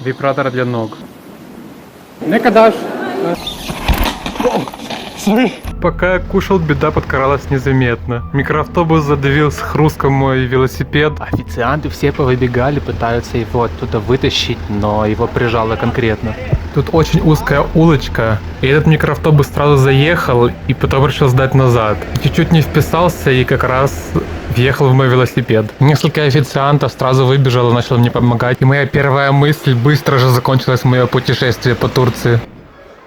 Вибратор для ног. Никогда. Sorry. Пока я кушал, беда подкралась незаметно. Микроавтобус задавил с хрустком мой велосипед. Официанты все повыбегали, пытаются его оттуда вытащить, но его прижало конкретно. Тут очень узкая улочка, и этот микроавтобус сразу заехал, и потом решил сдать назад. Чуть-чуть не вписался и как раз въехал в мой велосипед. Несколько официантов сразу выбежало, начало мне помогать, и моя первая мысль быстро же закончилось мое путешествие по Турции.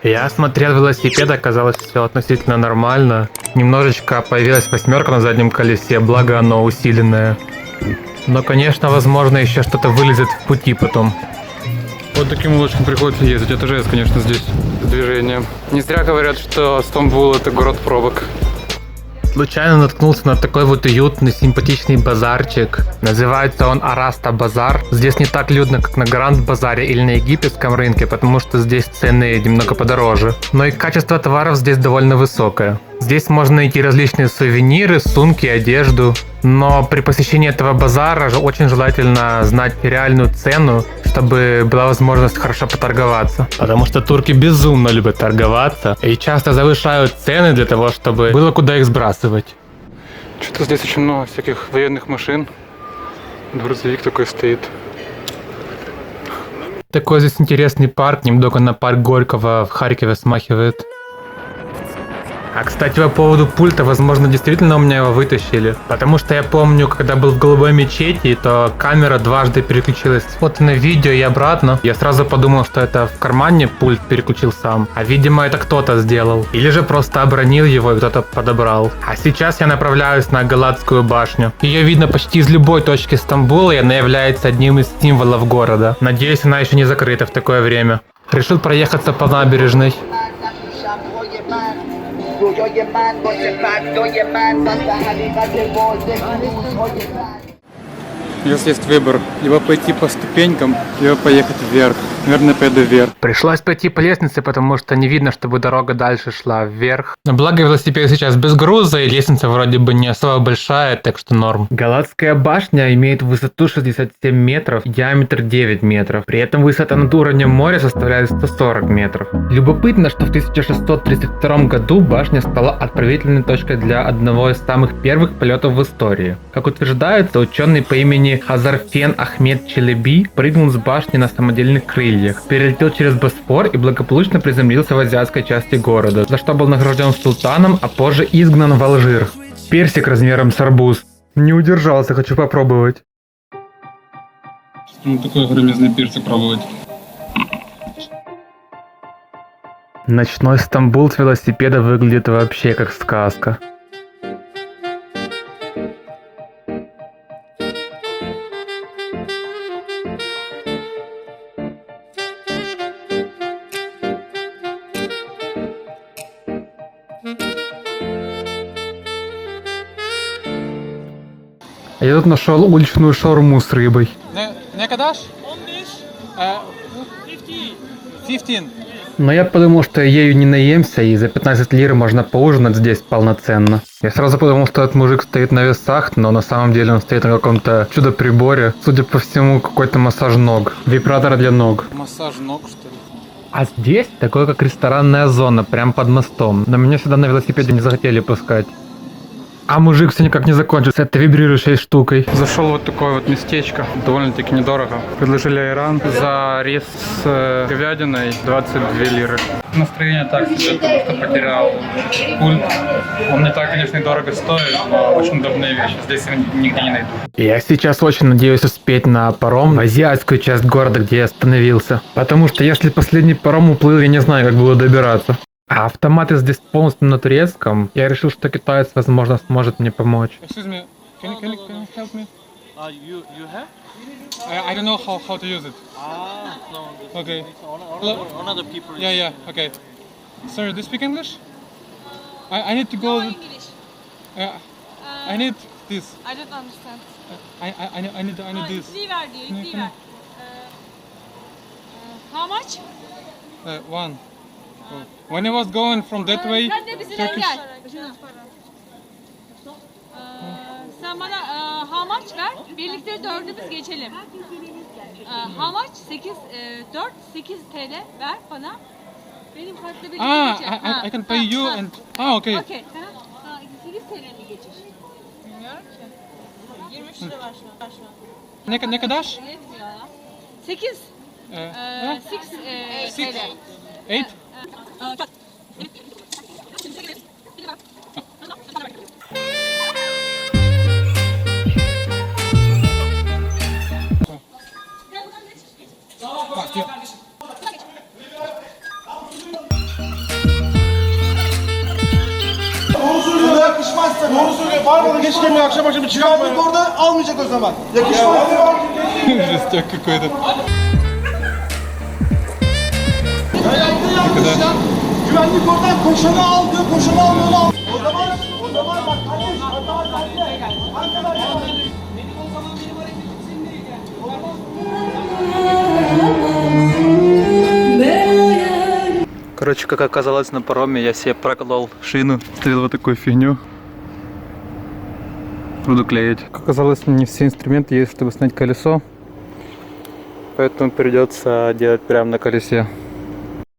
Я осмотрел велосипед, оказалось все относительно нормально. Немножечко появилась восьмерка на заднем колесе, благо оно усиленное. Но, конечно, возможно, еще что-то вылезет в пути потом. Вот таким улочкам приходится ездить. Это жесть, конечно, здесь движение. Не зря говорят, что Стамбул — это город пробок. Случайно наткнулся на такой вот уютный, симпатичный базарчик. Называется он Араста Базар. Здесь не так людно, как на Гранд Базаре или на египетском рынке, потому что здесь цены немного подороже. Но и качество товаров здесь довольно высокое. Здесь можно найти различные сувениры, сумки, одежду. Но при посещении этого базара очень желательно знать реальную цену, чтобы была возможность хорошо поторговаться. Потому что турки безумно любят торговаться и часто завышают цены для того, чтобы было куда их сбрасывать. Что-то здесь очень много всяких военных машин. Грузовик такой стоит. Такой здесь интересный парк, немного на парк Горького в Харькове смахивает. А, кстати, по поводу пульта, возможно, действительно у меня его вытащили. Потому что я помню, когда был в голубой мечети, то камера дважды переключилась с фото на видео и обратно. Я сразу подумал, что это в кармане пульт переключил сам. А видимо, это кто-то сделал. Или же просто обронил его и кто-то подобрал. А сейчас я направляюсь на Галатскую башню. Ее видно почти из любой точки Стамбула, и она является одним из символов города. Надеюсь, она еще не закрыта в такое время. Решил проехаться по набережной. Если есть выбор, либо пойти по ступенькам, либо поехать вверх. Наверное, пойду вверх. Пришлось пойти по лестнице, потому что не видно, чтобы дорога дальше шла вверх. Благо велосипед сейчас без груза, и лестница вроде бы не особо большая, так что норм. Галатская башня имеет высоту 67 метров и диаметр 9 метров. При этом высота над уровнем моря составляет 140 метров. Любопытно, что в 1632 году башня стала отправительной точкой для одного из самых первых полетов в истории. Как утверждается, ученый по имени Хазарфен Ахмед Челеби прыгнул с башни на самодельных крыльях, перелетел через Босфор и благополучно приземлился в азиатской части города, за что был награжден султаном, а позже изгнан в Алжир. Персик размером с арбуз. Не удержался, хочу попробовать. Ну, такой громезный персик пробовать. Ночной Стамбул с велосипеда выглядит вообще как сказка. Я тут нашел уличную шаурму с рыбой. Ne kadar? 15. Но я подумал, что я ею не наемся, и за 15 лир можно поужинать здесь полноценно. Я сразу подумал, что этот мужик стоит на весах, но на самом деле он стоит на каком-то чудо-приборе. Судя по всему, какой-то массаж ног. Вибратор для ног. Массаж ног, что ли? А здесь такое, как ресторанная зона, прям под мостом. Но меня сюда на велосипеде не захотели пускать. А мужик все никак не закончится этой вибрирующей штукой. Зашел вот такое вот местечко, довольно-таки недорого. Предложили айран за рис с говядиной 22 лиры. Настроение так себе, потому что потерял пульт. Он не так, конечно, и дорого стоит, но очень удобная вещь. Здесь я нигде не найду. Я сейчас очень надеюсь успеть на паром в азиатскую часть города, где я остановился. Потому что если последний паром уплыл, я не знаю, как буду добираться. А автоматы здесь полностью на турецком. Я решил, что китаец, возможно, сможет мне помочь. Excuse me, can you help me? You have? I don't know how to use it. No. Okay. Another people. Yeah, okay. Sorry, do you speak English? I need to go. No English. I need this. I don't understand. I need this. İtliği ver diyor, itliği ver. How much? One. When I was going from that way, Sen de bizimle Turkish. gel. Sen bana how much ver? Birlikte dördümüz geçelim. How much? 4, 8 TL ver bana. Benim kartla birlikte Ah, geçer. I can pay you and... Ah, okay. Okey. 8 TL mi geçer? Bilmiyorum ki. 23 lira var şu an. Ne kadar? Yetmiyor ya. 8. Ha? 6 Six. TL. 8? Doğru yakışmaz sana. Doğru söylüyor. Bağırmadı. Keşke mi akşam akşam çıkartmayın. Orada almayacak o zaman. Yakışmaz. Жестяк какой-то. Ya yaptı yanlış ya. Güvenlik oradan koşanı aldı. Koşanı aldı. Aldı. O zaman bak kardeş. Hata bende. Arkadaşlar. Короче, как оказалось на пароме, я себе проколол шину, вставил вот такую фигню. Буду клеить. Как оказалось, не все инструменты есть, чтобы снять колесо. Поэтому придется делать прямо на колесе.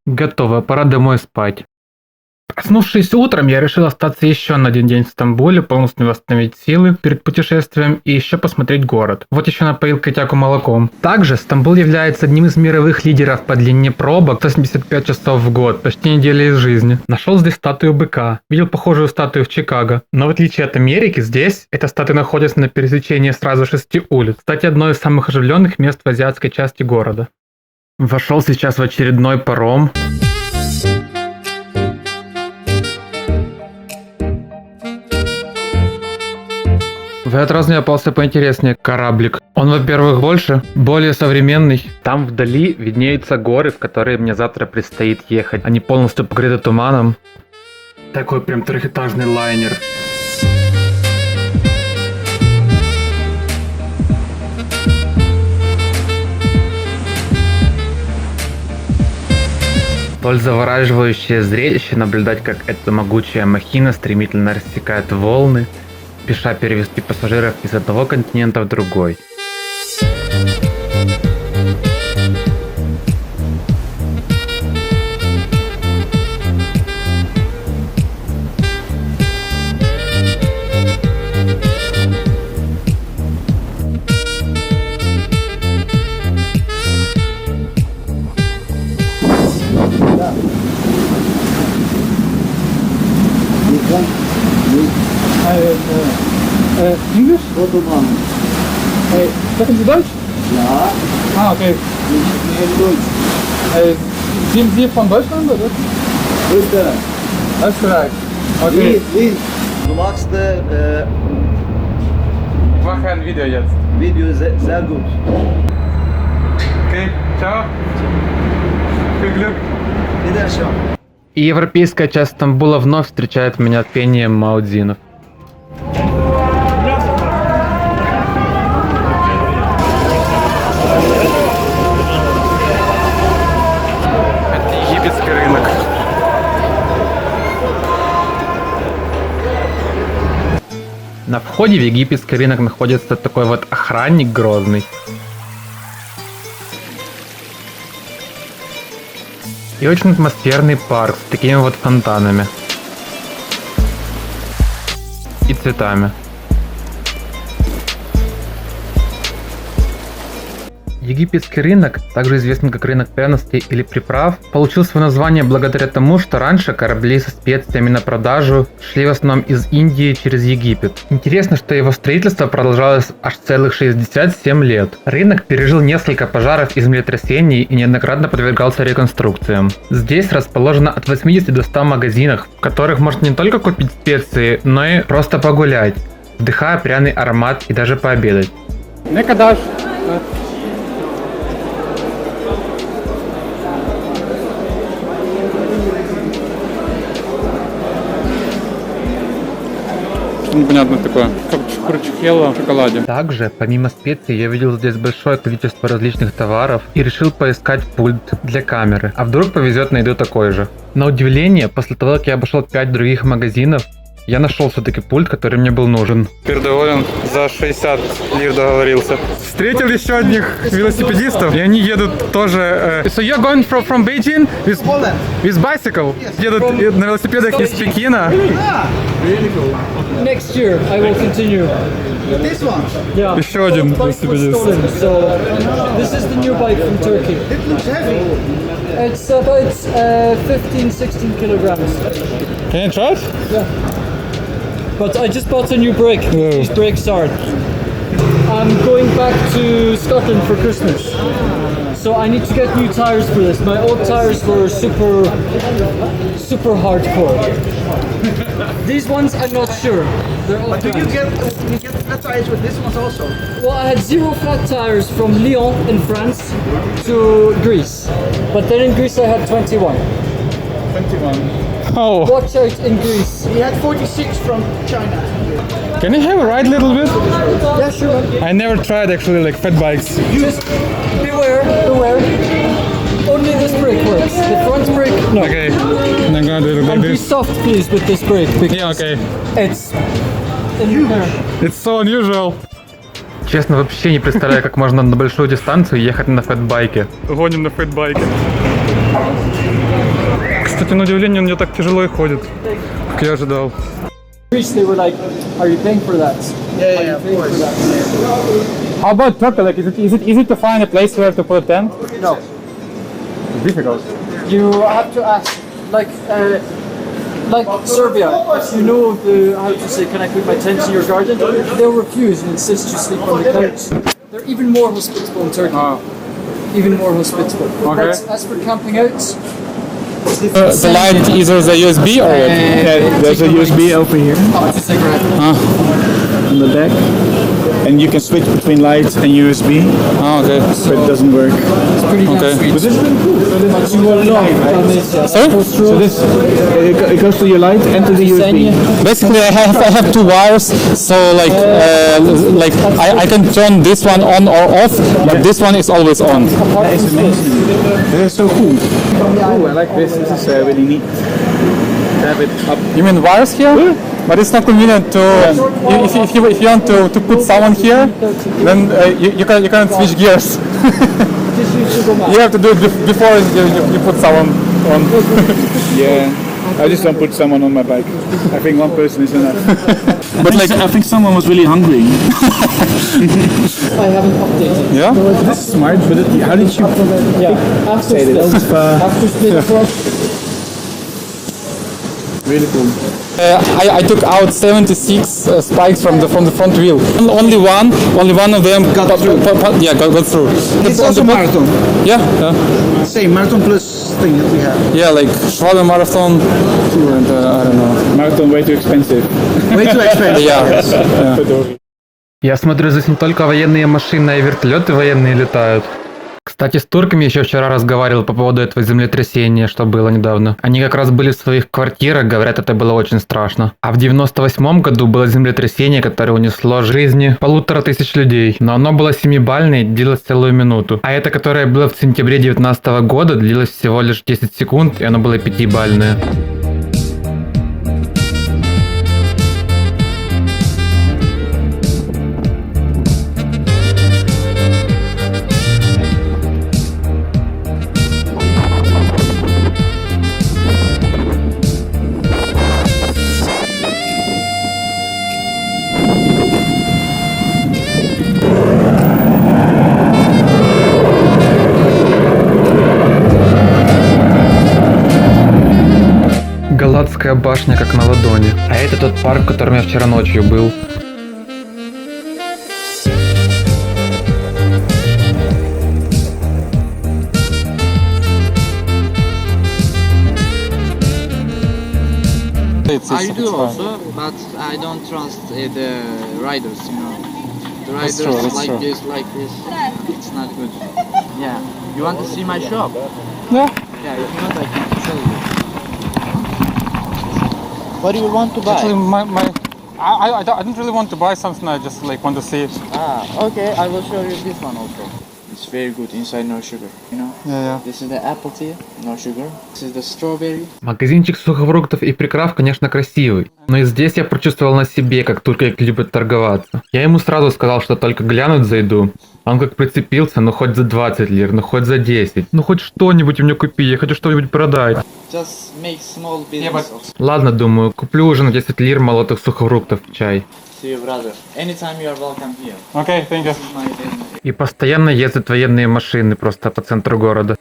Готово, пора домой спать. Проснувшись утром, я решил остаться еще на один день в Стамбуле, полностью восстановить силы перед путешествием и еще посмотреть город. Вот еще напоил котяку молоком. Также Стамбул является одним из мировых лидеров по длине пробок, 175 часов в год, почти неделя из жизни. Нашел здесь статую быка, видел похожую статую в Чикаго. Но в отличие от Америки, здесь эта статуя находится на пересечении сразу 6 улиц. Кстати, одно из самых оживленных мест в азиатской части города. Вошел сейчас в очередной паром. В этот раз мне попался поинтереснее кораблик. Он, во-первых, больше, более современный. Там вдали виднеются горы, в которые мне завтра предстоит ехать. Они полностью покрыты туманом. Такой прям трехэтажный лайнер. Столь завораживающее зрелище наблюдать, как эта могучая махина стремительно рассекает волны, спеша перевести пассажиров из одного континента в другой. English? Hey, sprechen Sie Deutsch? Ja. Ah, okay. Ich Deutsch. Sind Sie von Deutschland oder? Österreich. Österreich. Okay. Wie? Du machst Mache ein Video jetzt. Video sehr gut. Okay, ciao. Viel Glück. Wiederschauen. И европейская часть Стамбула вновь встречает меня пением маудзинов. Это египетский рынок. На входе в египетский рынок находится такой вот охранник грозный. И очень атмосферный парк с такими вот фонтанами. И цветами. Египетский рынок, также известный как рынок пряностей или приправ, получил свое название благодаря тому, что раньше корабли со специями на продажу шли в основном из Индии через Египет. Интересно, что его строительство продолжалось аж целых 67 лет. Рынок пережил несколько пожаров и землетрясений и неоднократно подвергался реконструкциям. Здесь расположено от 80 до 100 магазинов, в которых можно не только купить специи, но и просто погулять, вдыхая пряный аромат и даже пообедать. Ne kadar? Что непонятно такое? Как чурчхела в шоколаде. Также, помимо специй, я видел здесь большое количество различных товаров и решил поискать пульт для камеры. А вдруг повезет, найду такой же. На удивление, после того, как я обошел 5 других магазинов, Я нашел все-таки пульт, который мне был нужен. Теперь доволен, за 60 лир договорился. Встретил еще одних велосипедистов, и они едут тоже... So you're going from Beijing with bicycle? Едут на велосипедах из Пекина. Next year I will continue. This one. Yeah. Еще один The bike was велосипедист. stolen, so this is the new bike from Turkey. It looks heavy. It's about 15-16 kilograms. Can you try it? But I just bought a new brake. These brakes are. I'm going back to Scotland for Christmas. So I need to get new tires for this. My old tires were super hardcore. These ones I'm not sure. They're all Do you get flat tires with this ones also? Well, I had 0 flat tires from Lyon in France to Greece. But then in Greece I had 21. 21. Oh, Watch out in Greece. We had 46 from China. can you have a ride a little bit? Yeah, sure. I never tried actually like fat bikes. Just beware. Only this brake works. The front brake, no. Okay, I'm gonna do it like And be this. soft, please, with this brake because Yeah, okay. it's in there. It's so unusual. Честно, вообще не представляю, как можно на большую дистанцию ехать на фэтбайке. Гоним на фэтбайке. Кстати, на удивление, он не так тяжело и ходит, как я ожидал. Greece, they were like, "Are you paying for that?" Yeah, of course. How about Turkey? Like, is it easy to find a place where to put a tent? No. Difficult. You have to ask, like Serbia. If you know how to say, "Can I put my tent in your garden?" They'll refuse and insist you sleep on the couch. They're even more hospitable in Turkey. Even more hospitable. Okay. But as for camping out, The light either the USB or Yeah, there's a USB over here it's a cigarette. on the back, and you can switch between lights and USB, Oh, okay. but it doesn't work. It's pretty damn Okay. sweet. But this has been cool. But you will love on this. Sorry? So this it goes to your light and to the USB. Basically, I have two wires, so like I can turn this one on or off, but this one is always on. That is amazing. That is so cool. Oh, I like this. This is really neat. Have it up. You mean wires here? But it's not convenient to if you want to put someone here, then you can't switch gears. You have to do it before you put someone on. Yeah. I just don't put someone on my bike. I think one person is enough. But like I think someone was really hungry. I haven't updated. yeah. This is smart, but how did you Yeah. After say this? split. After split. Really cool. I took out 76 spikes from the front wheel. Only one of them got through. Got through. It's also marathon. Yeah. Same marathon plus thing that we have. Yeah, like Schwabe Marathon, and I don't know. Marathon way too expensive. Way too expensive. Yeah. Я смотрю, здесь не только военные машины, а и вертолеты военные летают. Кстати, с турками еще вчера разговаривал по поводу этого землетрясения, что было недавно. Они как раз были в своих квартирах, говорят, это было очень страшно. А в 98 году было землетрясение, которое унесло жизни 1500 людей. Но оно было 7-бальное, длилось целую минуту. А это, которое было в сентябре 2019 года, длилось всего лишь 10 секунд, и оно было 5-бальное. Галатская башня как на ладони. А это тот парк, в котором я вчера ночью был. I do also, but I don't trust the riders, you know. The riders like this, it's not good. Yeah. You want to see my shop? Yeah. Yeah, if not, I can show you. What do you want to buy? Actually, I don't really want to buy something. I just like want to see it. Okay, I will show you this one also. It's very good. Inside no sugar. You know. Yeah. This is the apple tea, no sugar. This is the strawberry. Магазинчик сухофруктов и приправ, конечно, красивый. Но и здесь я прочувствовал на себе, как турки любят торговаться. Я ему сразу сказал, что только глянуть зайду. Он как прицепился, ну хоть за 20 лир, ну хоть за 10. Ну хоть что-нибудь у меня купи, я хочу что-нибудь продать. Just make small business. Ладно, думаю, куплю уже на 10 лир молотых сухофруктов в чай. See you, brother. Anytime you are welcome here. Okay, thank you. This is my business. И постоянно ездят военные машины просто по центру города.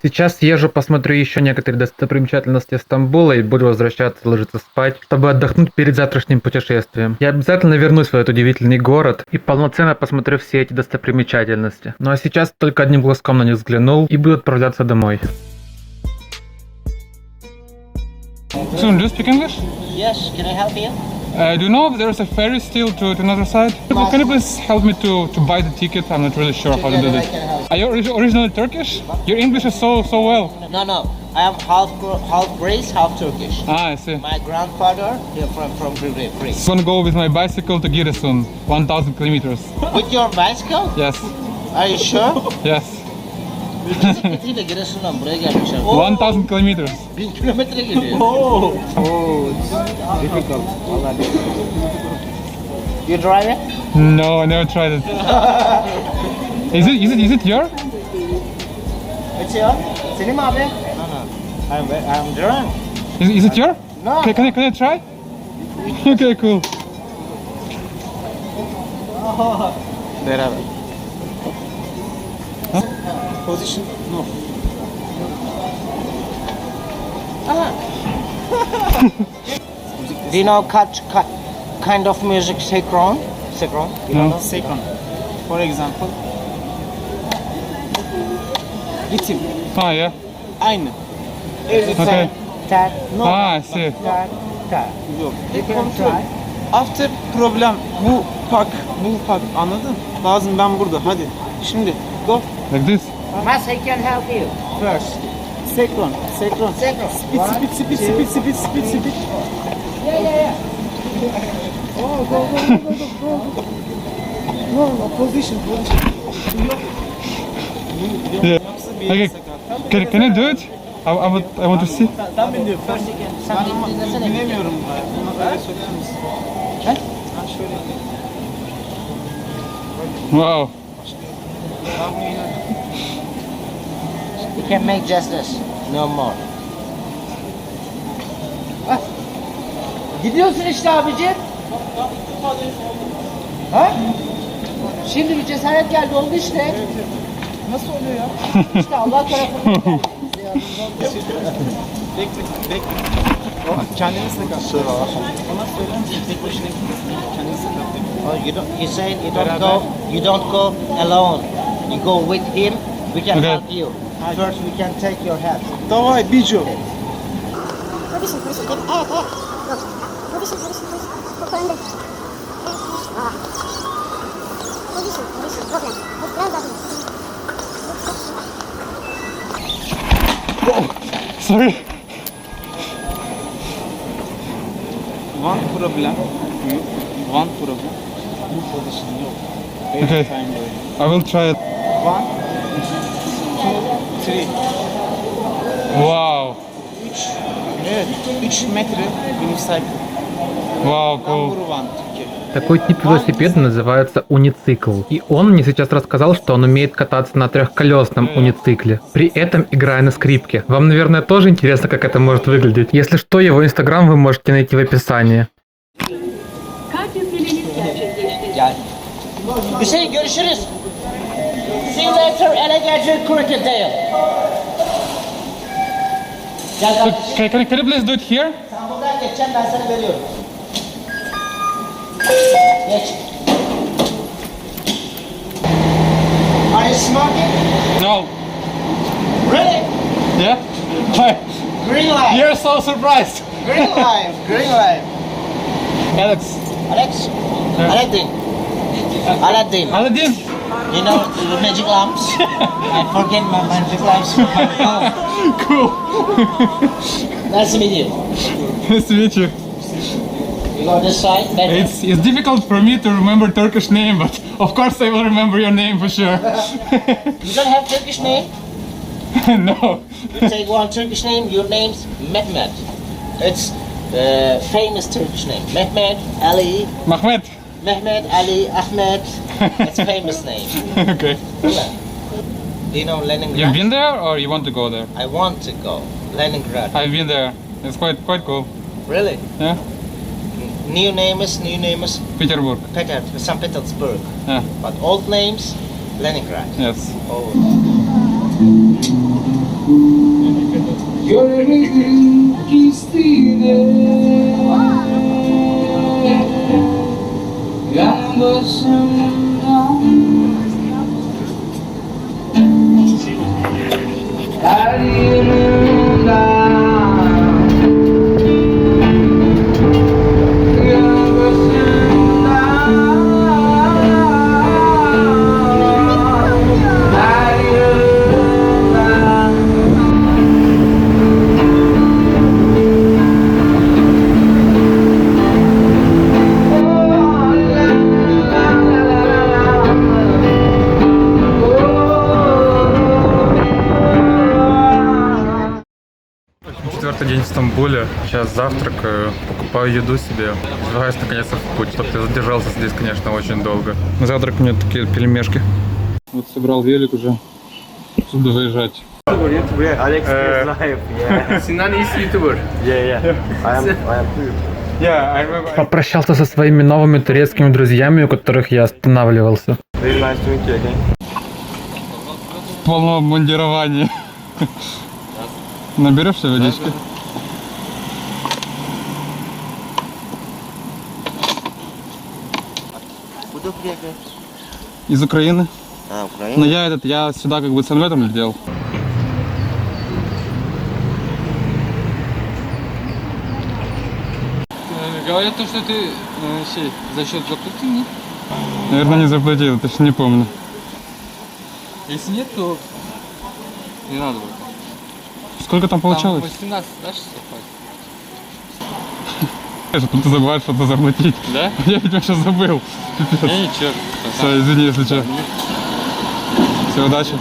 Сейчас съезжу, посмотрю еще некоторые достопримечательности Стамбула и буду возвращаться, ложиться спать, чтобы отдохнуть перед завтрашним путешествием. Я обязательно вернусь в этот удивительный город и полноценно посмотрю все эти достопримечательности. Ну а сейчас только одним глазком на них взглянул и буду отправляться домой. So, do you speak English? Yes, can I help you? Do you know if there's a ferry still to another side? Can you please help me to buy the ticket? I'm not really sure how to do this. Are you originally Turkish? Your English is so well. No. I am half Greece, half Turkish. Ah, I see. My grandfather here from Greece. I'm gonna go with my bicycle to Giresun, 1,000 kilometers. With your bicycle? Yes, Are you sure? yes. Bisikletiyle Giresun'dan buraya gelmişler. 1,000 kilometers. 1000 kilometre gidiyor. Difficult. Vallahi You drive it? No, I never tried it. Is it your? It's your? Senin mi abi? No. I'm drunk. Is it your? No. Can I try? Okay, cool. Beraber. Position. No. Do you know kind of music Sekron? Sekron? You don't know? Second. For example. Ritim. Ah, yeah. Aynı. Okay. Tak. No. Ah, I see. Tak. Yok. You can try. After problem. Move pak. Anladın? Lazım ben burada. Hadi. Şimdi. Go. Like this. Mas I can help you. First. Sekron. Sekron. Speed. Yeah. No, position. Yeah. Okay. Can I do it? I want to see. Sen biliyor. Sen dinlesene. Bilemiyorum. Ona öyle söyler misin? Ben şöyle. Wow. You can make just this. No more. Gidiyorsun işte abicim. Ha? Şimdi bir cesaret geldi oldu işte. Nasıl oluyor ya? İşte Allah tarafından. Bekle. Kendini sakal. Ona söyler misin? Tek başına gitmesin. Kendini sakal. Oh, you say you don't go alone. You go with him. We can Okay. help you. First we can take your hat. Davay Bijo. Position. Evet. Yok. Position. Çok önde. Evet. Position. Problem. Biraz daha. Sorry. One problem. Bu position yok. Every Okay. time böyle. I will try it. 1, 2, 3. Wow. 3. Evet. 3 metre unicycle. Wow, cool. Number 1 Türkiye. Такой тип велосипеда называется уницикл. И он мне сейчас рассказал, что он умеет кататься на трехколесном уницикле, при этом играя на скрипке. Вам, наверное, тоже интересно, как это может выглядеть. Если что, его инстаграм вы можете найти в opисании. Gel. Hüseyin görüşürüz. See you later Alligator Crocodile. Gel kardeşim. Can you please do it here? Sen buradan geçeceksin ben sana veriyorum. Geç. Are you smoking? No. Really? Yeah? Green light. You're so surprised. Green light. Green light. Alex, Alex? Aladdin. Aladdin. Aladdin. You know the magic lamps? I forget my magic lamps. Cool. Nice to meet you. Nice to meet you. You go this side. That way. It's difficult for me to remember Turkish name, but of course I will remember your name for sure. You don't have Turkish name? No. You take one Turkish name. Your name's Mehmet. It's the famous Turkish name. Mehmet Ali. Mahmet. Mehmet Ali Ahmed. It's a famous name. Okay. Do you know Leningrad? You've been there or you want to go there? I want to go. Leningrad. I've been there. It's quite cool. Really? Yeah. New name is Petersburg. St. Petersburg. Yeah. But old names, Leningrad. Yes. Oh. Четвертый день в Стамбуле. Сейчас завтракаю, покупаю еду себе. Собираюсь наконец-то в путь. Чтоб ты задержался здесь, конечно, очень долго. На завтрак у меня такие пельмешки. Вот собрал велик уже. Буду заезжать. Sinan is YouTuber. Попрощался со своими новыми турецкими друзьями, у которых я останавливался. В полном обмундировании. Наберешься водички? Куда приехал? Из Украины. А, Украина? Но я сюда как бы с самолетом летел. Говорят, что ты за счет заплатил, нет? Наверное, не заплатил, точно не помню. Если нет, то не надо было. Сколько там получалось? 18, да, 600? Что ты забываешь что-то заплатить. Да? Я ведь сейчас забыл. Ничего. Все, извини, если что. Все, удачи.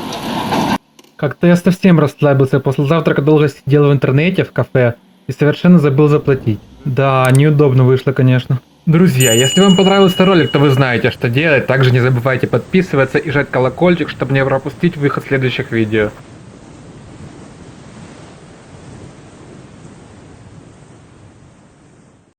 Как-то я совсем расслабился, после завтрака долго сидел в интернете, в кафе, и совершенно забыл заплатить. Да, неудобно вышло, конечно. Друзья, если вам понравился ролик, то вы знаете, что делать. Также не забывайте подписываться и жать колокольчик, чтобы не пропустить выход следующих видео.